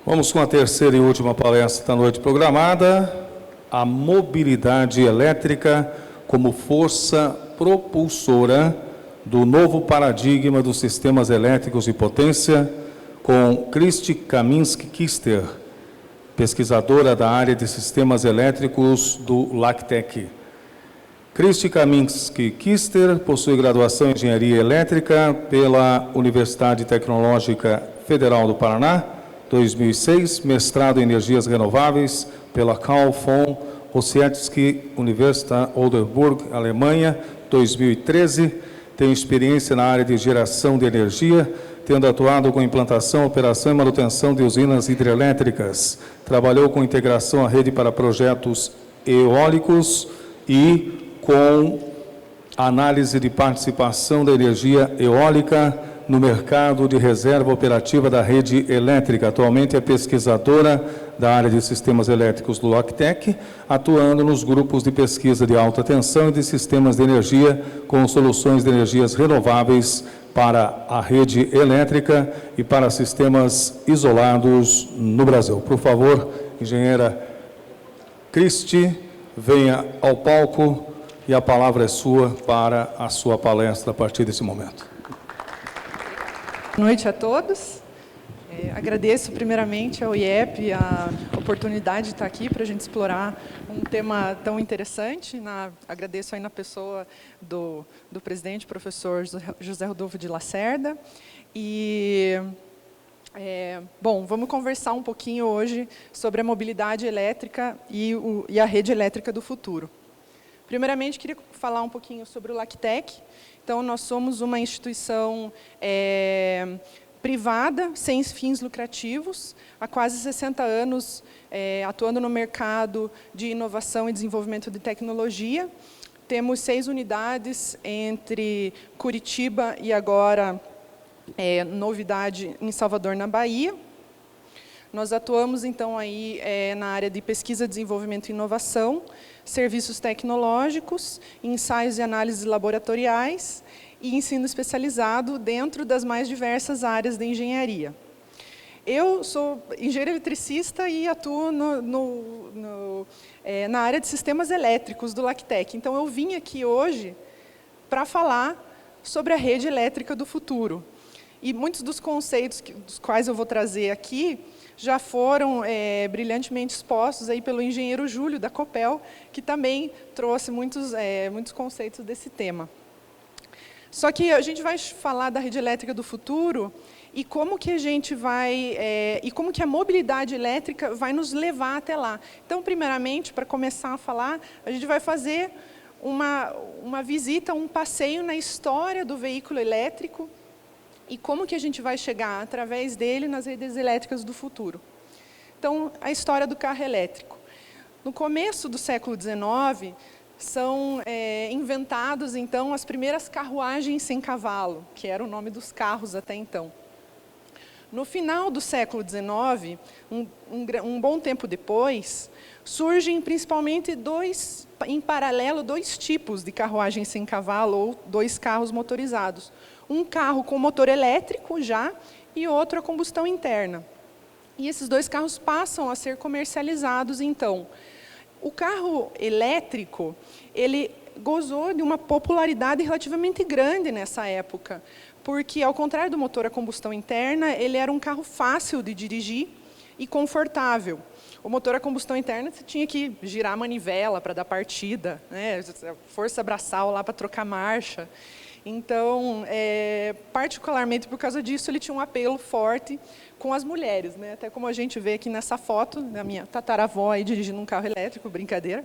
Vamos com a terceira e última palestra da noite programada, a mobilidade elétrica como força propulsora do novo paradigma dos sistemas elétricos de potência, com Kristi Kaminsky-Kister, pesquisadora da área de sistemas elétricos do LACTEC. Kristi Kaminsky-Kister possui graduação em Engenharia Elétrica pela Universidade Tecnológica Federal do Paraná, 2006, mestrado em Energias Renováveis pela Carl von Ossietzky Universität Oldenburg, Alemanha, 2013, tem experiência na área de geração de energia, tendo atuado com implantação, operação e manutenção de usinas hidrelétricas. Trabalhou com integração à rede para projetos eólicos e com análise de participação da energia eólica no mercado de reserva operativa da rede elétrica. Atualmente é pesquisadora da área de sistemas elétricos do LACTEC, atuando nos grupos de pesquisa de alta tensão e de sistemas de energia com soluções de energias renováveis para a rede elétrica e para sistemas isolados no Brasil. Por favor, engenheira Kristi, venha ao palco e a palavra é sua para a sua palestra a partir desse momento. Boa noite a todos. Agradeço primeiramente ao IEP a oportunidade de estar aqui para a gente explorar um tema tão interessante. Agradeço aí na pessoa do presidente, professor José Rodolfo de Lacerda. Bom, vamos conversar um pouquinho hoje sobre a mobilidade elétrica e a rede elétrica do futuro. Primeiramente, queria falar um pouquinho sobre o LACTEC. Então, nós somos uma instituição privada, sem fins lucrativos, há quase 60 anos atuando no mercado de inovação e desenvolvimento de tecnologia. Temos 6 unidades entre Curitiba e agora, novidade, em Salvador, na Bahia. Nós atuamos, então, aí, na área de pesquisa, desenvolvimento e inovação, serviços tecnológicos, ensaios e análises laboratoriais e ensino especializado dentro das mais diversas áreas de engenharia. Eu sou engenheira eletricista e atuo na área de sistemas elétricos do LACTEC. Então, eu vim aqui hoje para falar sobre a rede elétrica do futuro. E muitos dos conceitos dos quais eu vou trazer aqui já foram brilhantemente expostos aí pelo engenheiro Júlio, da Copel, que também trouxe muitos conceitos desse tema. Só que a gente vai falar da rede elétrica do futuro e como que a gente vai e como que a mobilidade elétrica vai nos levar até lá. Então, primeiramente, para começar a falar, a gente vai fazer uma visita, um passeio na história do veículo elétrico e como que a gente vai chegar, através dele, nas redes elétricas do futuro. Então, a história do carro elétrico. No começo do século XIX, são inventados, então, as primeiras carruagens sem cavalo, que era o nome dos carros até então. No final do século XIX, um bom tempo depois, surgem principalmente em paralelo, dois tipos de carruagem sem cavalo, ou 2 carros motorizados. Um carro com motor elétrico já, e outro a combustão interna. E esses 2 carros passam a ser comercializados, então. O carro elétrico, ele gozou de uma popularidade relativamente grande nessa época, porque, ao contrário do motor a combustão interna, ele era um carro fácil de dirigir e confortável. O motor a combustão interna, você tinha que girar a manivela para dar partida, né? Força braçal lá para trocar marcha. Então, particularmente por causa disso, ele tinha um apelo forte com as mulheres, né? Até como a gente vê aqui nessa foto, da minha tataravó aí dirigindo um carro elétrico, brincadeira.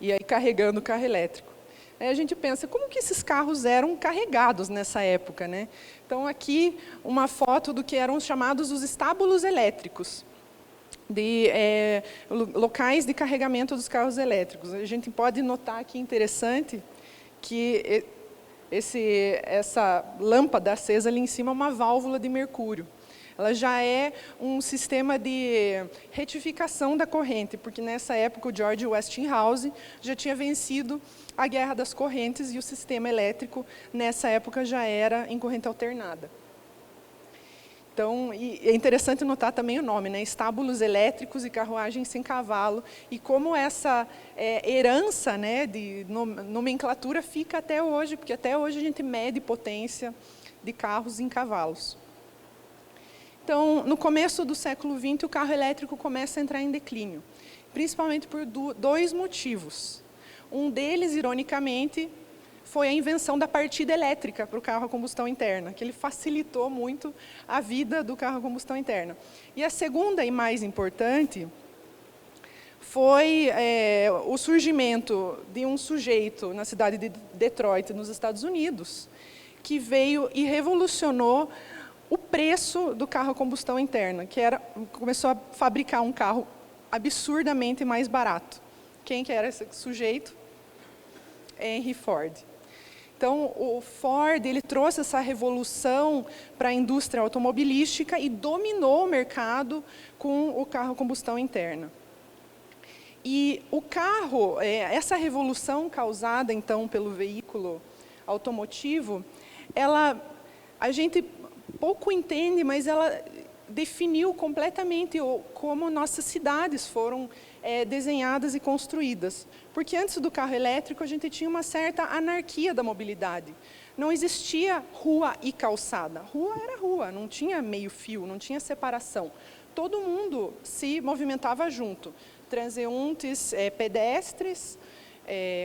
E aí carregando o carro elétrico. Aí a gente pensa, como que esses carros eram carregados nessa época, né? Então, aqui, uma foto do que eram chamados os estábulos elétricos, de locais de carregamento dos carros elétricos. A gente pode notar aqui, interessante, que essa lâmpada acesa ali em cima é uma válvula de mercúrio. Ela já é um sistema de retificação da corrente, porque nessa época o George Westinghouse já tinha vencido a guerra das correntes e o sistema elétrico nessa época já era em corrente alternada. Então, e é interessante notar também o nome, né? Estábulos elétricos e carruagem sem cavalo, e como essa herança, né, de nomenclatura fica até hoje, porque até hoje a gente mede potência de carros em cavalos. Então, no começo do século XX, o carro elétrico começa a entrar em declínio, principalmente por dois motivos. Um deles, ironicamente, foi a invenção da partida elétrica para o carro a combustão interna, que ele facilitou muito a vida do carro a combustão interna. E a segunda e mais importante foi o surgimento de um sujeito na cidade de Detroit, nos Estados Unidos, que veio e revolucionou o preço do carro a combustão interna, começou a fabricar um carro absurdamente mais barato. Quem que era esse sujeito? Henry Ford. Então, o Ford ele trouxe essa revolução para a indústria automobilística e dominou o mercado com o carro a combustão interna. E o carro, essa revolução causada, então, pelo veículo automotivo, a gente pouco entende, mas ela definiu completamente como nossas cidades foram desenhadas e construídas. Porque antes do carro elétrico, a gente tinha uma certa anarquia da mobilidade. Não existia rua e calçada. Rua era rua, não tinha meio fio, não tinha separação. Todo mundo se movimentava junto. Transeuntes, pedestres,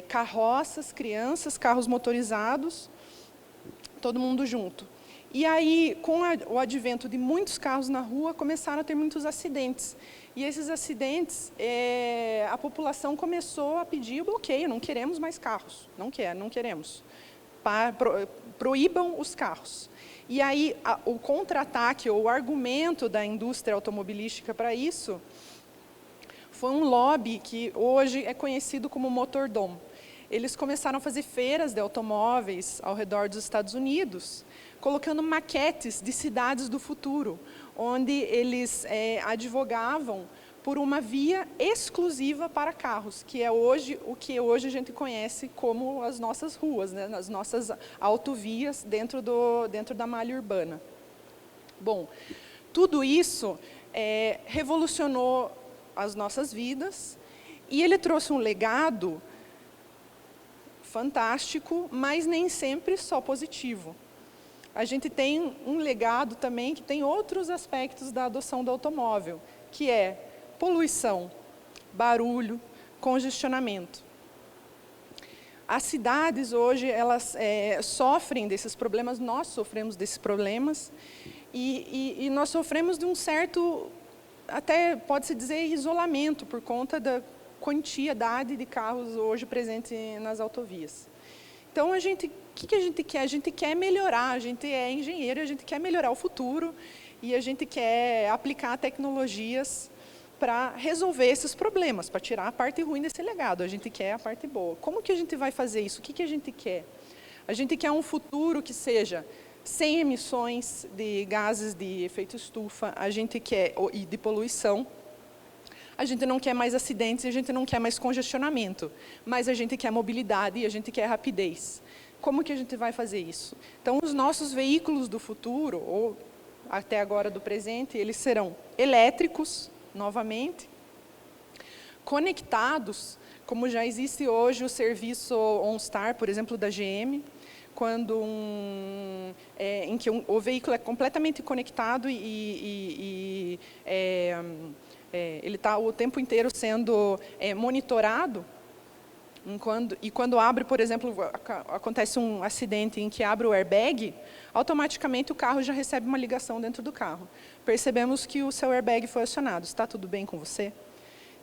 carroças, crianças, carros motorizados, todo mundo junto. E aí, com o advento de muitos carros na rua, começaram a ter muitos acidentes. E esses acidentes, a população começou a pedir o bloqueio, não queremos mais carros, não queremos. Proíbam os carros. E aí, o contra-ataque, ou o argumento da indústria automobilística para isso, foi um lobby que hoje é conhecido como Motordom. Eles começaram a fazer feiras de automóveis ao redor dos Estados Unidos, colocando maquetes de cidades do futuro, onde eles advogavam por uma via exclusiva para carros, que é o que hoje a gente conhece como as nossas ruas, né, as nossas autovias dentro da malha urbana. Bom, tudo isso revolucionou as nossas vidas, e ele trouxe um legado fantástico, mas nem sempre só positivo. A gente tem um legado também que tem outros aspectos da adoção do automóvel, que é poluição, barulho, congestionamento. As cidades hoje, elas sofrem desses problemas, nós sofremos desses problemas, e nós sofremos de um certo, até pode-se dizer, isolamento, por conta da quantidade de carros hoje presentes nas autovias. Então, o que a gente quer? A gente quer melhorar, a gente é engenheiro, a gente quer melhorar o futuro, e a gente quer aplicar tecnologias para resolver esses problemas, para tirar a parte ruim desse legado. A gente quer a parte boa. Como que a gente vai fazer isso? O que a gente quer? A gente quer um futuro que seja sem emissões de gases de efeito estufa, a gente quer, e de poluição. A gente não quer mais acidentes, a gente não quer mais congestionamento, mas a gente quer mobilidade e a gente quer rapidez. Como que a gente vai fazer isso? Então, os nossos veículos do futuro, ou até agora do presente, eles serão elétricos, novamente, conectados, como já existe hoje o serviço OnStar, por exemplo, da GM, em que o veículo é completamente conectado e ele está o tempo inteiro sendo monitorado. E quando abre, por exemplo, acontece um acidente em que abre o airbag, automaticamente o carro já recebe uma ligação dentro do carro. Percebemos que o seu airbag foi acionado. Está tudo bem com você?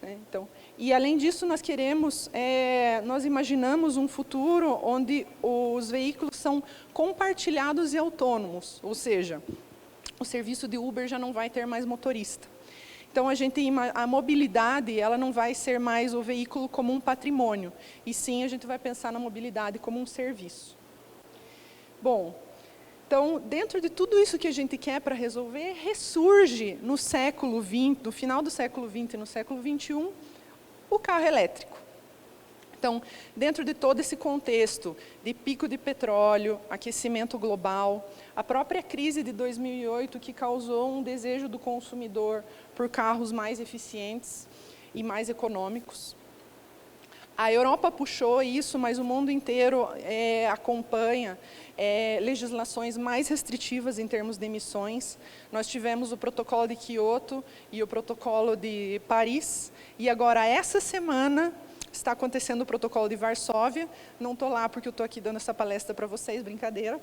Então, e além disso, nós imaginamos um futuro onde os veículos são compartilhados e autônomos, ou seja, o serviço de Uber já não vai ter mais motorista. Então, a mobilidade ela não vai ser mais o veículo como um patrimônio, e sim a gente vai pensar na mobilidade como um serviço. Bom, então, dentro de tudo isso que a gente quer para resolver, ressurge no final do século XX e no século XXI, o carro elétrico. Então, dentro de todo esse contexto de pico de petróleo, aquecimento global, a própria crise de 2008 que causou um desejo do consumidor por carros mais eficientes e mais econômicos. A Europa puxou isso, mas o mundo inteiro acompanha legislações mais restritivas em termos de emissões. Nós tivemos o protocolo de Kyoto e o protocolo de Paris, e agora, essa semana, está acontecendo o protocolo de Varsóvia. Não estou lá porque eu estou aqui dando essa palestra para vocês, brincadeira.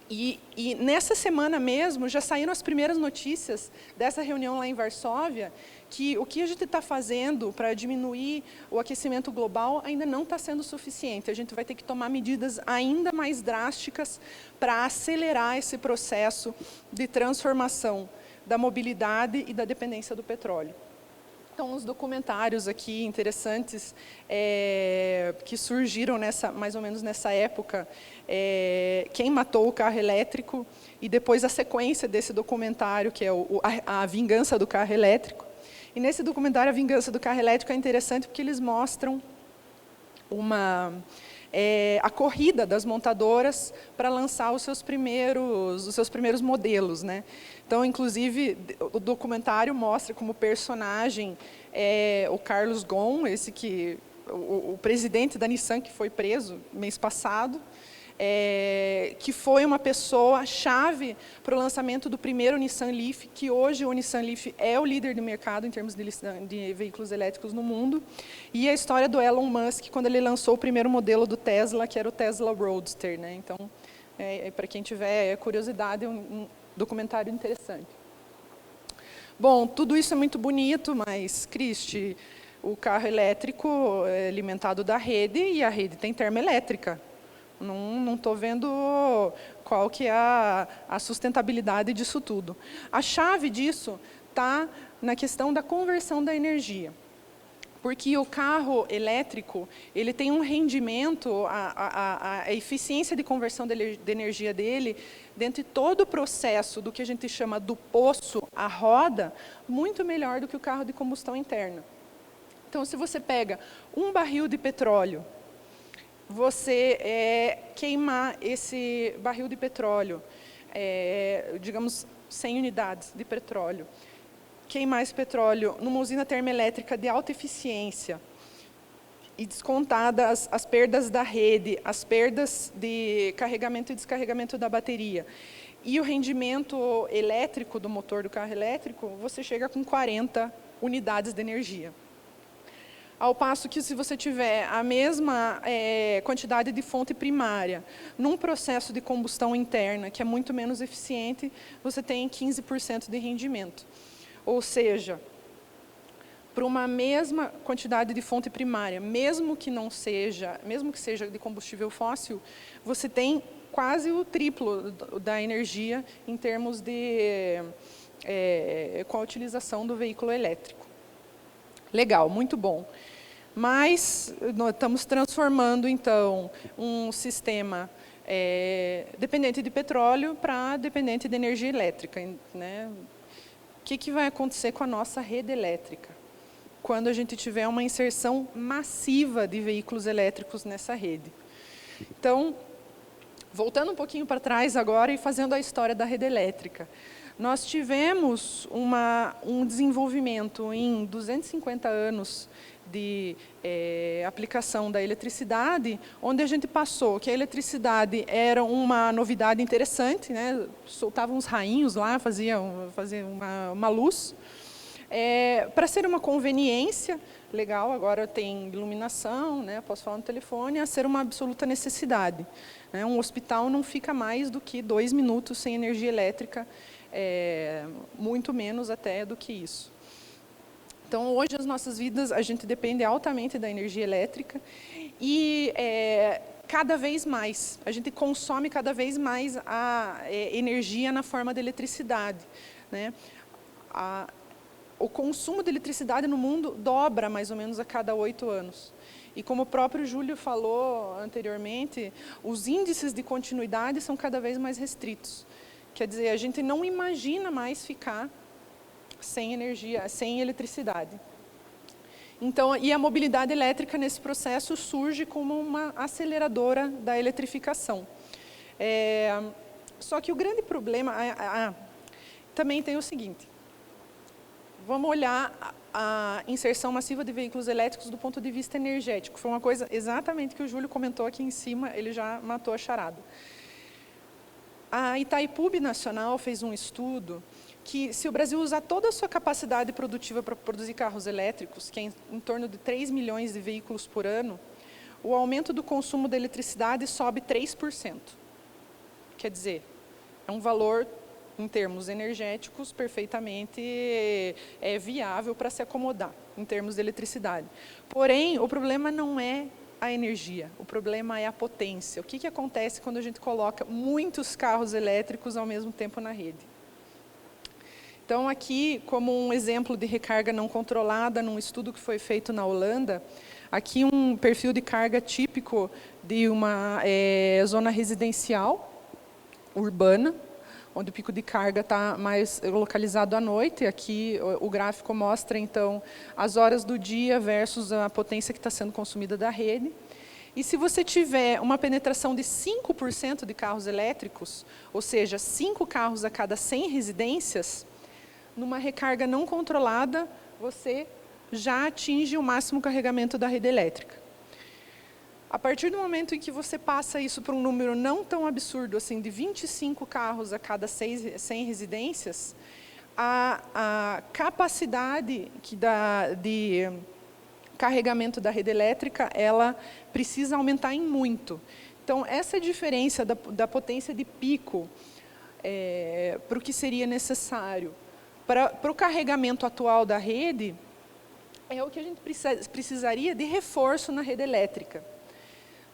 E nessa semana mesmo, já saíram as primeiras notícias dessa reunião lá em Varsóvia, que o que a gente está fazendo para diminuir o aquecimento global ainda não está sendo suficiente. A gente vai ter que tomar medidas ainda mais drásticas para acelerar esse processo de transformação da mobilidade e da dependência do petróleo. Então, uns documentários aqui interessantes que surgiram mais ou menos nessa época, Quem Matou o Carro Elétrico, e depois a sequência desse documentário, que é a Vingança do Carro Elétrico. E nesse documentário, A Vingança do Carro Elétrico, é interessante porque eles mostram a corrida das montadoras para lançar os seus primeiros modelos, né? Então, inclusive, o documentário mostra como personagem o Carlos Ghosn, o presidente da Nissan, que foi preso mês passado, que foi uma pessoa-chave para o lançamento do primeiro Nissan Leaf, que hoje o Nissan Leaf é o líder do mercado em termos de veículos elétricos no mundo, e a história do Elon Musk, quando ele lançou o primeiro modelo do Tesla, que era o Tesla Roadster, né? Então, para quem tiver curiosidade, é um documentário interessante. Bom, tudo isso é muito bonito, mas, Cristi, o carro elétrico é alimentado da rede, e a rede tem termoelétrica. Não estou vendo qual que é a sustentabilidade disso tudo. A chave disso está na questão da conversão da energia. Porque o carro elétrico, ele tem um rendimento, a eficiência de conversão de energia dele, dentro de todo o processo do que a gente chama do poço à roda, muito melhor do que o carro de combustão interna. Então, se você pega um barril de petróleo, você queimar esse barril de petróleo, digamos, 100 unidades de petróleo, queimar esse petróleo numa usina termoelétrica de alta eficiência e descontadas as perdas da rede, as perdas de carregamento e descarregamento da bateria, e o rendimento elétrico do motor do carro elétrico, você chega com 40 unidades de energia. Ao passo que, se você tiver a mesma quantidade de fonte primária, num processo de combustão interna, que é muito menos eficiente, você tem 15% de rendimento. Ou seja, para uma mesma quantidade de fonte primária, mesmo que seja de combustível fóssil, você tem quase o triplo da energia em termos com a utilização do veículo elétrico. Legal, muito bom. Mas nós estamos transformando, então, um sistema dependente de petróleo para dependente de energia elétrica, né? O que vai acontecer com a nossa rede elétrica quando a gente tiver uma inserção massiva de veículos elétricos nessa rede? Então, voltando um pouquinho para trás agora e fazendo a história da rede elétrica. Nós tivemos um desenvolvimento em 250 anos de aplicação da eletricidade, onde a gente passou que a eletricidade era uma novidade interessante, né? Soltava uns rainhos lá, fazia uma luz, para ser uma conveniência legal, agora tem iluminação, né? Posso falar no telefone, a ser uma absoluta necessidade, né? Um hospital não fica mais do que 2 minutos sem energia elétrica, muito menos até do que isso. Então, hoje, as nossas vidas, a gente depende altamente da energia elétrica e cada vez mais, a gente consome cada vez mais a energia na forma de eletricidade, né? O consumo de eletricidade no mundo dobra mais ou menos a cada 8 anos. E como o próprio Júlio falou anteriormente, os índices de continuidade são cada vez mais restritos. Quer dizer, a gente não imagina mais ficar sem energia, sem eletricidade. Então, e a mobilidade elétrica nesse processo surge como uma aceleradora da eletrificação. Só que o grande problema também tem o seguinte: vamos olhar a inserção massiva de veículos elétricos do ponto de vista energético. Foi uma coisa exatamente que o Júlio comentou aqui em cima, ele já matou a charada. A Itaipu Nacional fez um estudo que, se o Brasil usar toda a sua capacidade produtiva para produzir carros elétricos, que é em torno de 3 milhões de veículos por ano, o aumento do consumo da eletricidade sobe 3%. Quer dizer, é um valor, em termos energéticos, perfeitamente viável para se acomodar, em termos de eletricidade. Porém, o problema não é a energia, o problema é a potência. O que acontece quando a gente coloca muitos carros elétricos ao mesmo tempo na rede? Então, aqui, como um exemplo de recarga não controlada, num estudo que foi feito na Holanda, aqui um perfil de carga típico de uma zona residencial, urbana, onde o pico de carga está mais localizado à noite. Aqui o gráfico mostra, então, as horas do dia versus a potência que está sendo consumida da rede. E se você tiver uma penetração de 5% de carros elétricos, ou seja, 5 carros a cada 100 residências, numa recarga não controlada, você já atinge o máximo carregamento da rede elétrica. A partir do momento em que você passa isso para um número não tão absurdo, assim, de 25 carros a cada 100 residências, a capacidade de carregamento da rede elétrica, ela precisa aumentar em muito. Então, essa diferença da potência de pico para o que seria necessário para o carregamento atual da rede, é o que a gente precisaria de reforço na rede elétrica.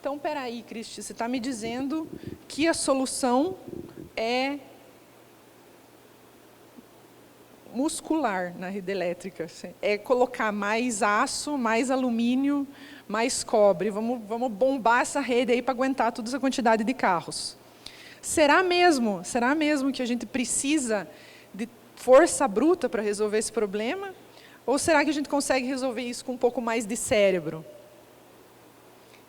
Então, peraí, Cristi, você está me dizendo que a solução é muscular na rede elétrica. É colocar mais aço, mais alumínio, mais cobre. Vamos bombar essa rede aí para aguentar toda essa quantidade de carros. Será mesmo que a gente precisa de força bruta para resolver esse problema? Ou será que a gente consegue resolver isso com um pouco mais de cérebro?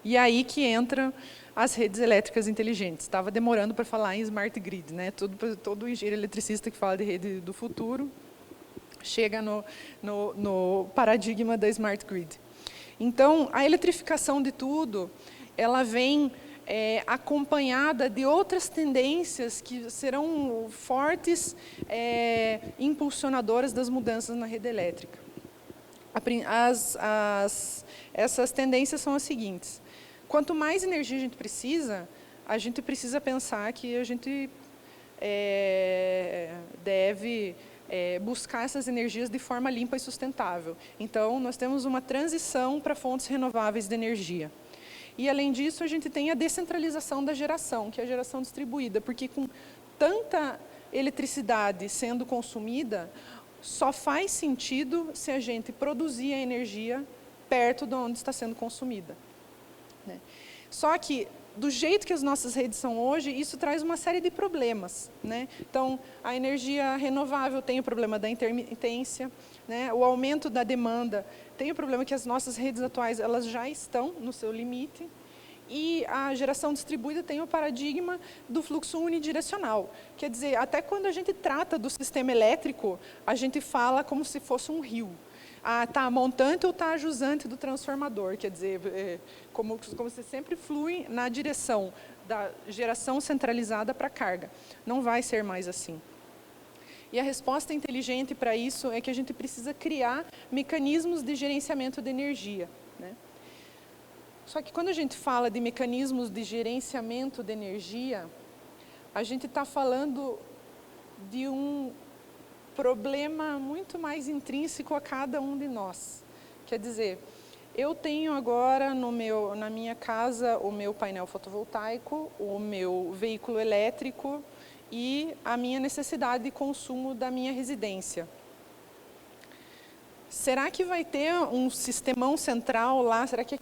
E aí que entram as redes elétricas inteligentes. Estava demorando para falar em smart grid, né? Todo engenheiro eletricista que fala de rede do futuro chega no paradigma da smart grid. Então, a eletrificação de tudo, ela vem acompanhada de outras tendências que serão fortes impulsionadoras das mudanças na rede elétrica. Essas tendências são as seguintes: quanto mais energia a gente precisa pensar que a gente deve buscar essas energias de forma limpa e sustentável. Então, nós temos uma transição para fontes renováveis de energia. E, além disso, a gente tem a descentralização da geração, que é a geração distribuída, porque com tanta eletricidade sendo consumida, só faz sentido se a gente produzir a energia perto de onde está sendo consumida. Só que, do jeito que as nossas redes são hoje, isso traz uma série de problemas. Então, a energia renovável tem o problema da intermitência, o aumento da demanda tem o problema que as nossas redes atuais elas já estão no seu limite, e a geração distribuída tem o paradigma do fluxo unidirecional. Quer dizer, até quando a gente trata do sistema elétrico, a gente fala como se fosse um rio. Está a montante ou está a jusante do transformador, quer dizer, como se sempre flui na direção da geração centralizada para a carga. Não vai ser mais assim. E a resposta inteligente para isso é que a gente precisa criar mecanismos de gerenciamento de energia. Só que quando a gente fala de mecanismos de gerenciamento de energia, a gente está falando de um problema muito mais intrínseco a cada um de nós. Quer dizer, eu tenho agora na minha casa o meu painel fotovoltaico, o meu veículo elétrico e a minha necessidade de consumo da minha residência. Será que vai ter um sistemão central lá? Será que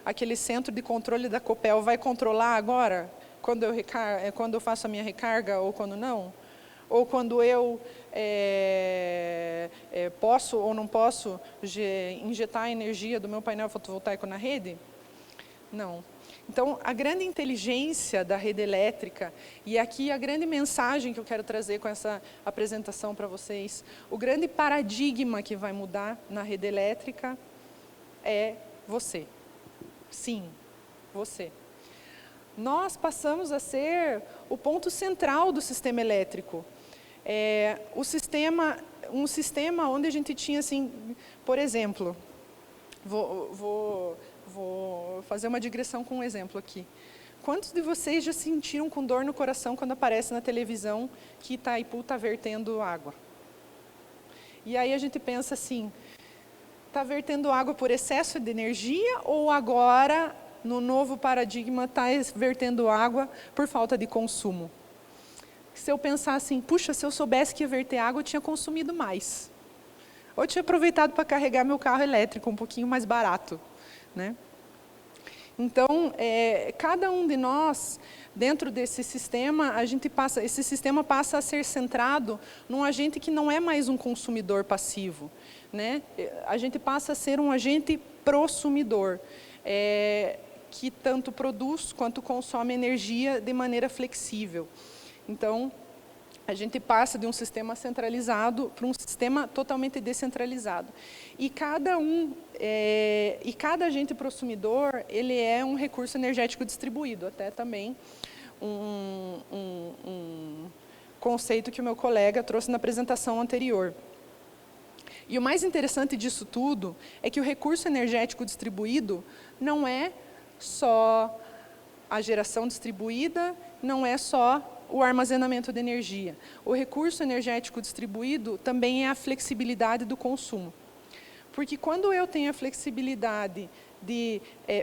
aquele centro de controle da Copel vai controlar agora, quando eu faço a minha recarga ou quando não? ou quando eu posso ou não posso injetar a energia do meu painel fotovoltaico na rede? Não. Então, a grande inteligência da rede elétrica, e aqui a grande mensagem que eu quero trazer com essa apresentação para vocês, o grande paradigma que vai mudar na rede elétrica é você. Sim, você. Nós passamos a ser o ponto central do sistema elétrico. Um sistema onde a gente tinha, assim, por exemplo, vou fazer uma digressão com um exemplo aqui. Quantos de vocês já sentiram com dor no coração quando aparece na televisão que Itaipu está vertendo água? E aí a gente pensa assim, está vertendo água por excesso de energia ou agora, no novo paradigma, está vertendo água por falta de consumo? Se eu pensar assim, puxa, se eu soubesse que ia verter água, eu tinha consumido mais. Ou eu tinha aproveitado para carregar meu carro elétrico, um pouquinho mais barato, né? Então, cada um de nós, dentro desse sistema, esse sistema passa a ser centrado num agente que não é mais um consumidor passivo, né? A gente passa a ser um agente prosumidor, que tanto produz quanto consome energia de maneira flexível. Então, a gente passa de um sistema centralizado para um sistema totalmente descentralizado. E cada agente prosumidor, ele é um recurso energético distribuído, até também um conceito que o meu colega trouxe na apresentação anterior. E o mais interessante disso tudo é que o recurso energético distribuído não é só a geração distribuída, não é só o armazenamento de energia. O recurso energético distribuído também é a flexibilidade do consumo. Porque quando eu tenho a flexibilidade de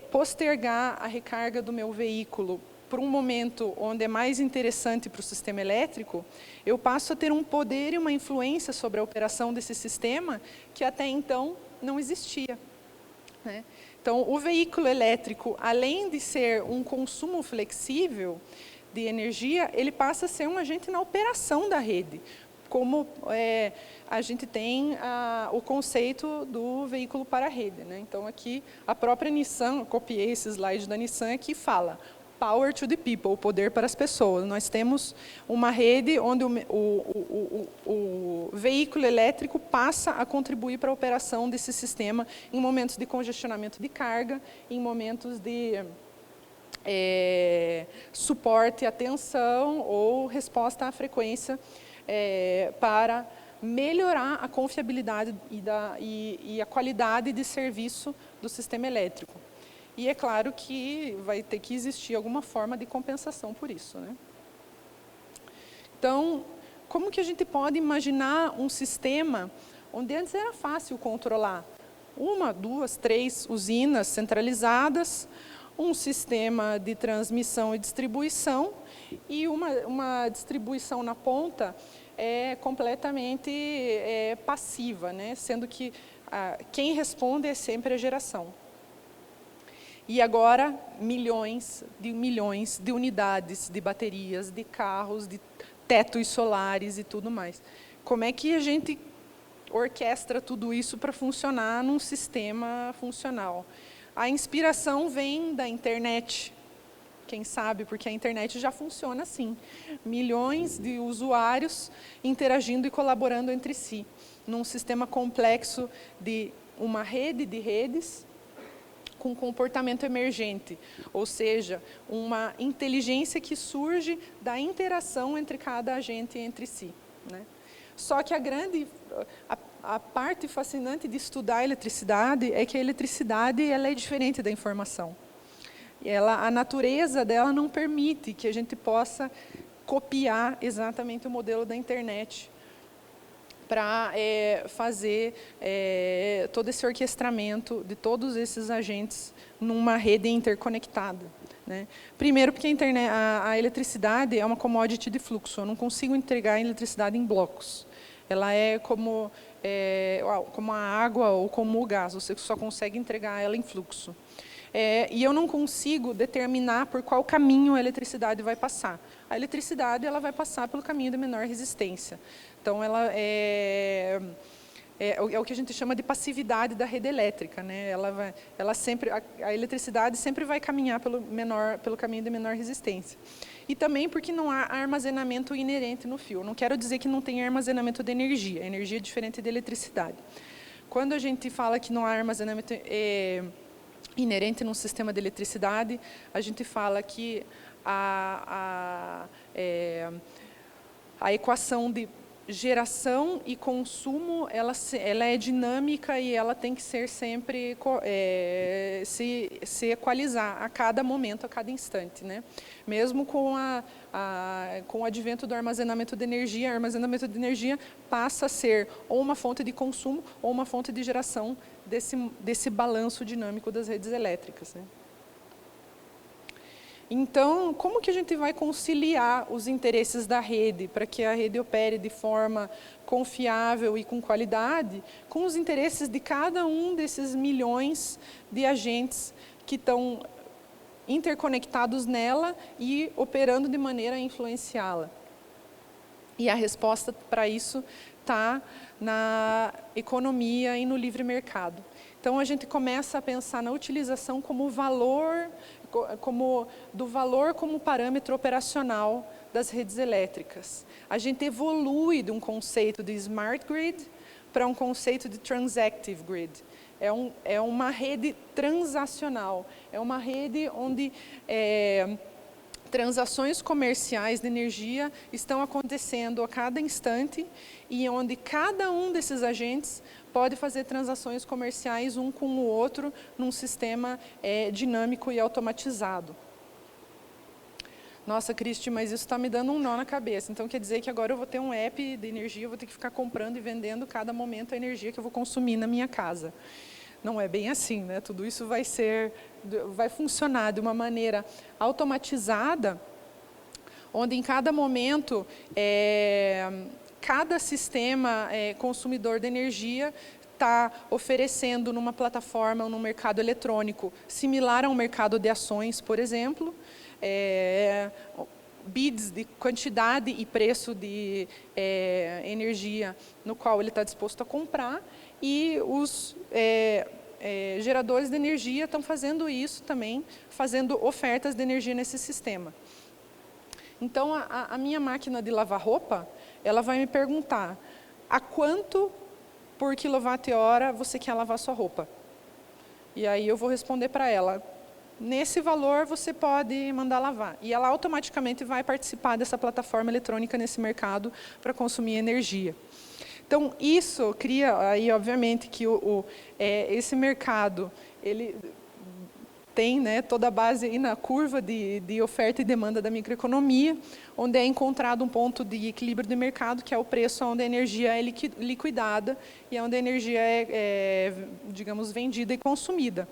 postergar a recarga do meu veículo para um momento onde é mais interessante para o sistema elétrico, eu passo a ter um poder e uma influência sobre a operação desse sistema que até então não existia, né? Então, o veículo elétrico, além de ser um consumo flexível de energia, ele passa a ser um agente na operação da rede, como a gente tem o conceito do veículo para a rede, né? Então, aqui, a própria Nissan, eu copiei esse slide da Nissan, que fala Power to the people, o poder para as pessoas. Nós temos uma rede onde o veículo elétrico passa a contribuir para a operação desse sistema em momentos de congestionamento de carga, em momentos de suporte à tensão ou resposta à frequência, para melhorar a confiabilidade e a qualidade de serviço do sistema elétrico. E é claro que vai ter que existir alguma forma de compensação por isso, né? Então, como que a gente pode imaginar um sistema onde antes era fácil controlar? 1, 2, 3 usinas centralizadas, um sistema de transmissão e distribuição, e uma distribuição na ponta completamente passiva, né? Sendo que quem responde é sempre a geração. E agora, milhões de unidades de baterias, de carros, de tetos solares e tudo mais. Como é que a gente orquestra tudo isso para funcionar num sistema funcional? A inspiração vem da internet, quem sabe, porque a internet já funciona assim. Milhões de usuários interagindo e colaborando entre si, num sistema complexo de uma rede de redes, com comportamento emergente, ou seja, uma inteligência que surge da interação entre cada agente entre si, né? Só que a parte fascinante de estudar a eletricidade é que a eletricidade ela é diferente da informação. A natureza dela não permite que a gente possa copiar exatamente o modelo da internet para fazer todo esse orquestramento de todos esses agentes numa rede interconectada, né? Primeiro, porque a eletricidade é uma commodity de fluxo, eu não consigo entregar a eletricidade em blocos. Ela é como a água ou como o gás, você só consegue entregar ela em fluxo. e eu não consigo determinar por qual caminho a eletricidade vai passar. A eletricidade ela vai passar pelo caminho de menor resistência. Então, ela é o que a gente chama de passividade da rede elétrica, né? A eletricidade sempre vai caminhar pelo caminho de menor resistência. E também porque não há armazenamento inerente no fio. Não quero dizer que não tem armazenamento de energia. A energia é diferente de eletricidade. Quando a gente fala que não há armazenamento inerente num sistema de eletricidade, a gente fala que a equação de geração e consumo, ela é dinâmica e ela tem que ser sempre se equalizar a cada momento, a cada instante, né? Mesmo com o advento do armazenamento de energia, o armazenamento de energia passa a ser ou uma fonte de consumo ou uma fonte de geração desse balanço dinâmico das redes elétricas, né? Então, como que a gente vai conciliar os interesses da rede para que a rede opere de forma confiável e com qualidade, com os interesses de cada um desses milhões de agentes que estão interconectados nela e operando de maneira a influenciá-la? E a resposta para isso está na economia e no livre mercado. Então, a gente começa a pensar na utilização como valor como parâmetro operacional das redes elétricas. A gente evolui de um conceito de smart grid para um conceito de transactive grid. É uma rede transacional, é uma rede onde transações comerciais de energia estão acontecendo a cada instante e onde cada um desses agentes pode fazer transações comerciais um com o outro num sistema dinâmico e automatizado. Nossa, Cristi, mas isso está me dando um nó na cabeça. Então, quer dizer que agora eu vou ter um app de energia, eu vou ter que ficar comprando e vendendo cada momento a energia que eu vou consumir na minha casa. Não é bem assim, né? Tudo isso vai funcionar de uma maneira automatizada, onde em cada momento cada sistema consumidor de energia está oferecendo numa plataforma ou num mercado eletrônico similar a um mercado de ações, por exemplo, bids de quantidade e preço de energia no qual ele está disposto a comprar, e os geradores de energia estão fazendo isso também, fazendo ofertas de energia nesse sistema. Então, a minha máquina de lavar roupa, ela vai me perguntar a quanto por quilowatt-hora você quer lavar sua roupa. E aí eu vou responder para ela, nesse valor você pode mandar lavar. E ela automaticamente vai participar dessa plataforma eletrônica nesse mercado para consumir energia. Então, isso cria, aí, obviamente, que esse mercado, ele tem, né, toda a base aí na curva de oferta e demanda da microeconomia, onde é encontrado um ponto de equilíbrio de mercado, que é o preço onde a energia é liquidada e onde a energia digamos, vendida e consumida.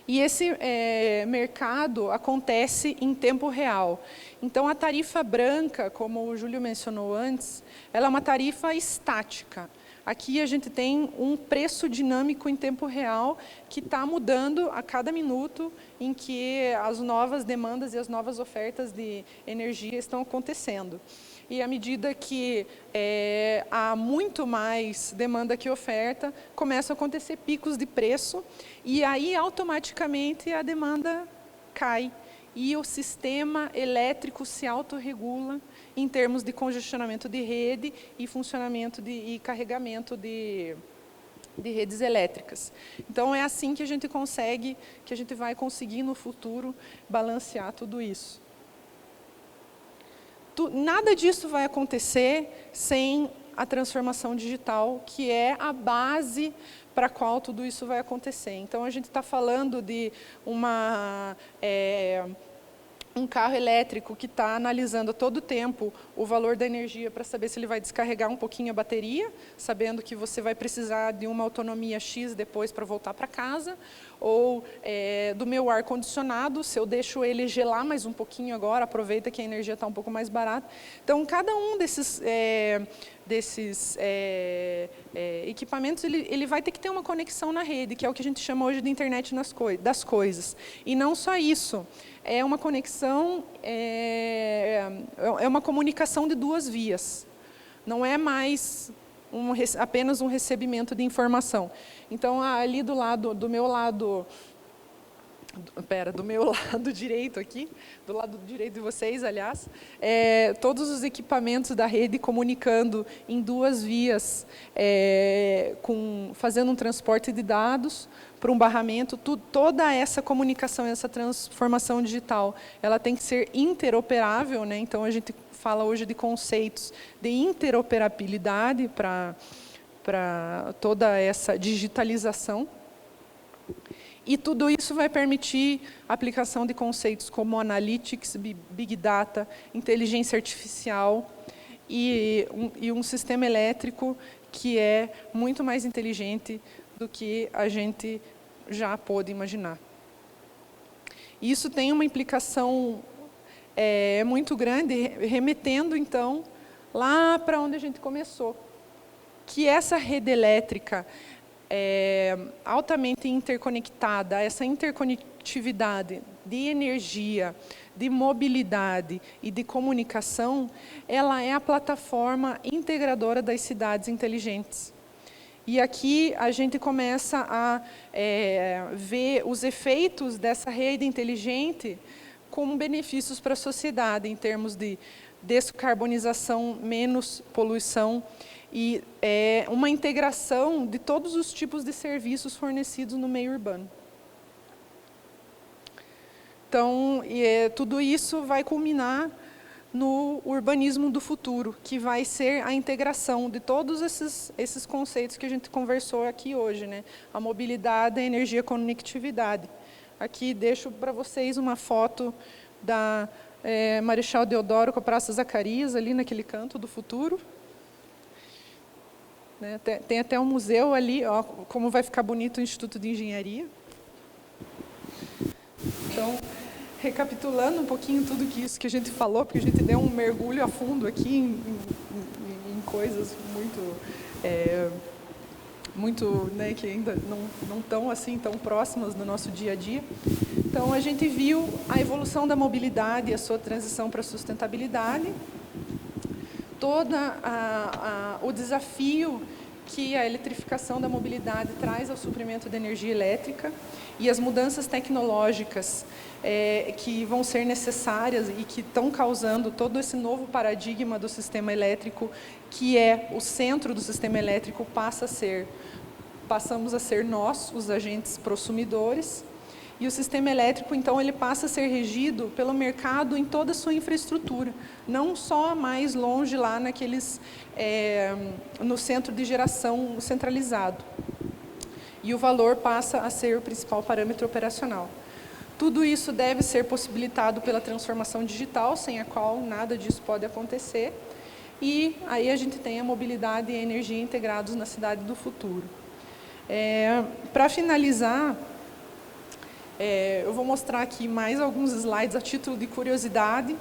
E esse mercado acontece em tempo real. Então, a tarifa branca, como o Júlio mencionou antes, ela é uma tarifa estática. Aqui a gente tem um preço dinâmico em tempo real que está mudando a cada minuto em que as novas demandas e as novas ofertas de energia estão acontecendo. E à medida que há muito mais demanda que oferta, começam a acontecer picos de preço e aí automaticamente a demanda cai. E o sistema elétrico se autorregula em termos de congestionamento de rede e funcionamento e carregamento de redes elétricas. Então, é assim que a gente vai conseguir no futuro balancear tudo isso. Nada disso vai acontecer sem a transformação digital, que é a base para a qual tudo isso vai acontecer. Então, a gente está falando de um carro elétrico que está analisando a todo tempo o valor da energia para saber se ele vai descarregar um pouquinho a bateria, sabendo que você vai precisar de uma autonomia X depois para voltar para casa, ou do meu ar-condicionado, se eu deixo ele gelar mais um pouquinho agora, aproveita que a energia está um pouco mais barata. Então, cada um desses equipamentos, ele vai ter que ter uma conexão na rede, que é o que a gente chama hoje de internet das coisas. E não só isso, é uma conexão, é uma comunicação de duas vias. Não é mais apenas um recebimento de informação. Então, ali do meu lado direito aqui, do lado direito de vocês, aliás, todos os equipamentos da rede comunicando em duas vias, fazendo um transporte de dados para um barramento, toda essa comunicação, essa transformação digital, ela tem que ser interoperável, né? Então, a gente fala hoje de conceitos de interoperabilidade para toda essa digitalização. E tudo isso vai permitir a aplicação de conceitos como Analytics, Big Data, inteligência artificial e um sistema elétrico que é muito mais inteligente do que a gente já pôde imaginar. Isso tem uma implicação muito grande, remetendo, então, lá para onde a gente começou, que essa rede elétrica altamente interconectada, essa interconectividade de energia, de mobilidade e de comunicação, ela é a plataforma integradora das cidades inteligentes. E aqui a gente começa a ver os efeitos dessa rede inteligente como benefícios para a sociedade, em termos de descarbonização, menos poluição, e uma integração de todos os tipos de serviços fornecidos no meio urbano. Então, tudo isso vai culminar no urbanismo do futuro, que vai ser a integração de todos esses conceitos que a gente conversou aqui hoje, né? A mobilidade, a energia, a conectividade. Aqui deixo para vocês uma foto da Marechal Deodoro com a Praça Zacarias, ali naquele canto do futuro. Né? Tem até um museu ali, ó, como vai ficar bonito o Instituto de Engenharia. Então, recapitulando um pouquinho tudo isso que a gente falou, porque a gente deu um mergulho a fundo aqui em coisas muito, né, que ainda não estão assim tão próximas do nosso dia a dia. Então, a gente viu a evolução da mobilidade e a sua transição para a sustentabilidade, todo o desafio que a eletrificação da mobilidade traz ao suprimento da energia elétrica e as mudanças tecnológicas que vão ser necessárias e que estão causando todo esse novo paradigma do sistema elétrico, que é o centro do sistema elétrico, passamos a ser nós, os agentes prosumidores, e o sistema elétrico, então, ele passa a ser regido pelo mercado em toda a sua infraestrutura, não só mais longe lá no centro de geração centralizado. E o valor passa a ser o principal parâmetro operacional. Tudo isso deve ser possibilitado pela transformação digital, sem a qual nada disso pode acontecer. E aí a gente tem a mobilidade e a energia integrados na cidade do futuro. Para finalizar, eu vou mostrar aqui mais alguns slides a título de curiosidade,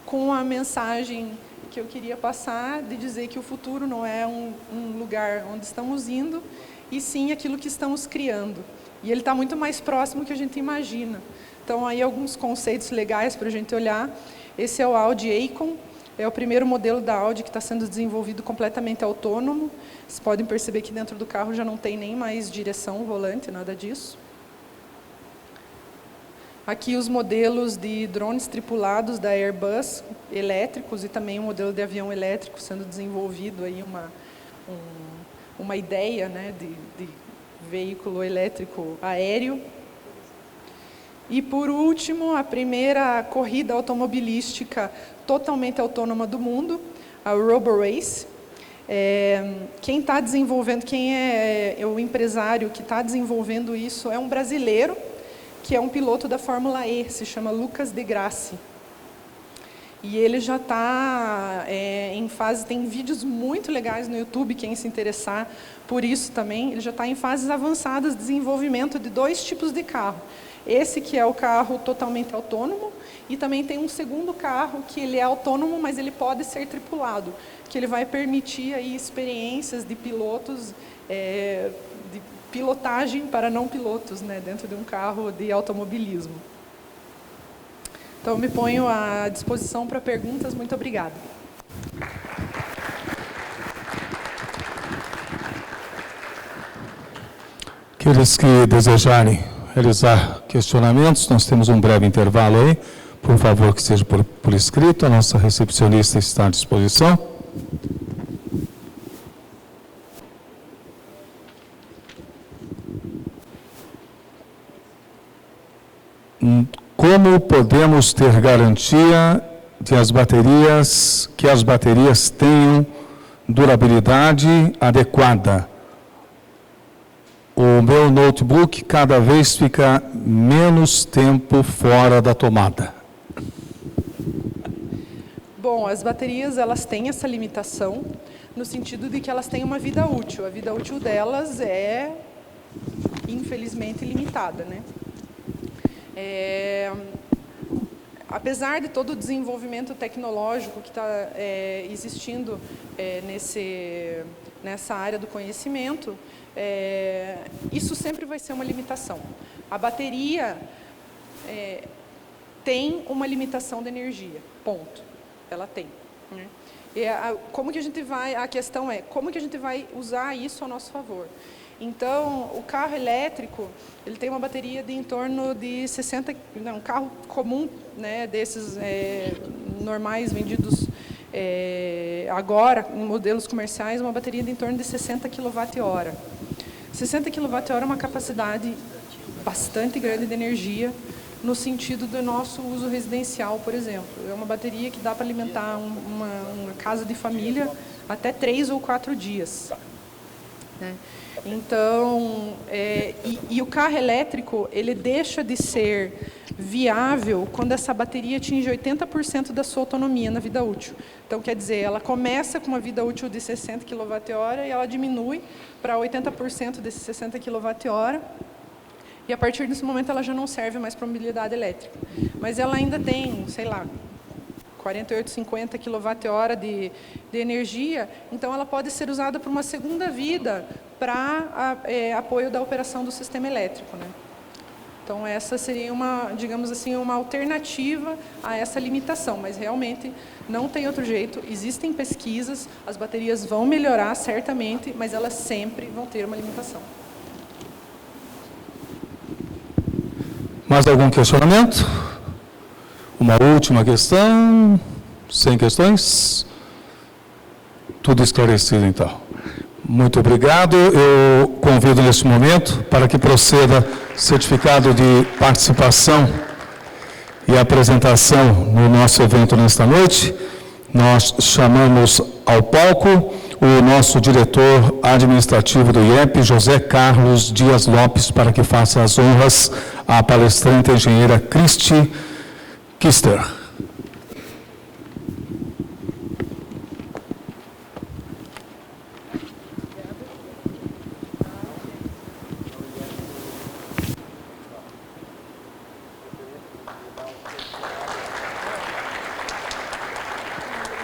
com a mensagem que eu queria passar, de dizer que o futuro não é um lugar onde estamos indo, e sim aquilo que estamos criando. E ele está muito mais próximo do que a gente imagina. Então, aí alguns conceitos legais para a gente olhar. Esse é o Audi A-Con, é o primeiro modelo da Audi que está sendo desenvolvido completamente autônomo. Vocês podem perceber que dentro do carro já não tem nem mais direção, volante, nada disso. Aqui os modelos de drones tripulados da Airbus, elétricos, e também um modelo de avião elétrico sendo desenvolvido, aí uma ideia, né, de veículo elétrico aéreo. E, por último, a primeira corrida automobilística totalmente autônoma do mundo, a RoboRace. Quem está desenvolvendo, quem é o empresário que está desenvolvendo isso é um brasileiro, que é um piloto da Fórmula E, se chama Lucas de Grassi. E ele já está fases, tem vídeos muito legais no YouTube, quem se interessar por isso também, ele já está em fases avançadas de desenvolvimento de 2 tipos de carro. Esse que é o carro totalmente autônomo, e também tem um segundo carro que ele é autônomo, mas ele pode ser tripulado, que ele vai permitir aí experiências de pilotos, de pilotagem para não pilotos, né, dentro de um carro de automobilismo. Então, me ponho à disposição para perguntas. Muito obrigada. Aqueles que desejarem realizar questionamentos, nós temos um breve intervalo aí. Por favor, que seja por escrito. A nossa recepcionista está à disposição. Como podemos ter garantia de que as baterias tenham durabilidade adequada? O meu notebook cada vez fica menos tempo fora da tomada. Bom, as baterias, elas têm essa limitação, no sentido de que elas têm uma vida útil. A vida útil delas é, infelizmente, limitada, né? Apesar de todo o desenvolvimento tecnológico que está existindo nessa área do conhecimento, isso sempre vai ser uma limitação. A bateria tem uma limitação de energia, ponto. Ela tem, né? Como que a gente vai? A questão é como que a gente vai usar isso a nosso favor. Então, o carro elétrico, ele tem uma bateria de em torno de 60, um carro comum, né, desses normais vendidos agora em modelos comerciais, uma bateria de em torno de 60 kWh. 60 kWh é uma capacidade bastante grande de energia no sentido do nosso uso residencial, por exemplo. É uma bateria que dá para alimentar uma casa de família até 3 ou 4 dias, né? Então, o carro elétrico, ele deixa de ser viável quando essa bateria atinge 80% da sua autonomia na vida útil. Então, quer dizer, ela começa com uma vida útil de 60 kWh e ela diminui para 80% desses 60 kWh, e a partir desse momento ela já não serve mais para mobilidade elétrica. Mas ela ainda tem, sei lá, 48, 50 kWh de energia, então ela pode ser usada por uma segunda vida para apoio da operação do sistema elétrico, né? Então, essa seria digamos assim, uma alternativa a essa limitação, mas realmente não tem outro jeito. Existem pesquisas, as baterias vão melhorar certamente, mas elas sempre vão ter uma limitação. Mais algum questionamento? Uma última questão? Sem questões? Tudo esclarecido, então. Muito obrigado. Eu convido neste momento para que proceda certificado de participação e apresentação no nosso evento nesta noite. Nós chamamos ao palco o nosso diretor administrativo do IEP, José Carlos Dias Lopes, para que faça as honras à palestrante engenheira Cristi Kister.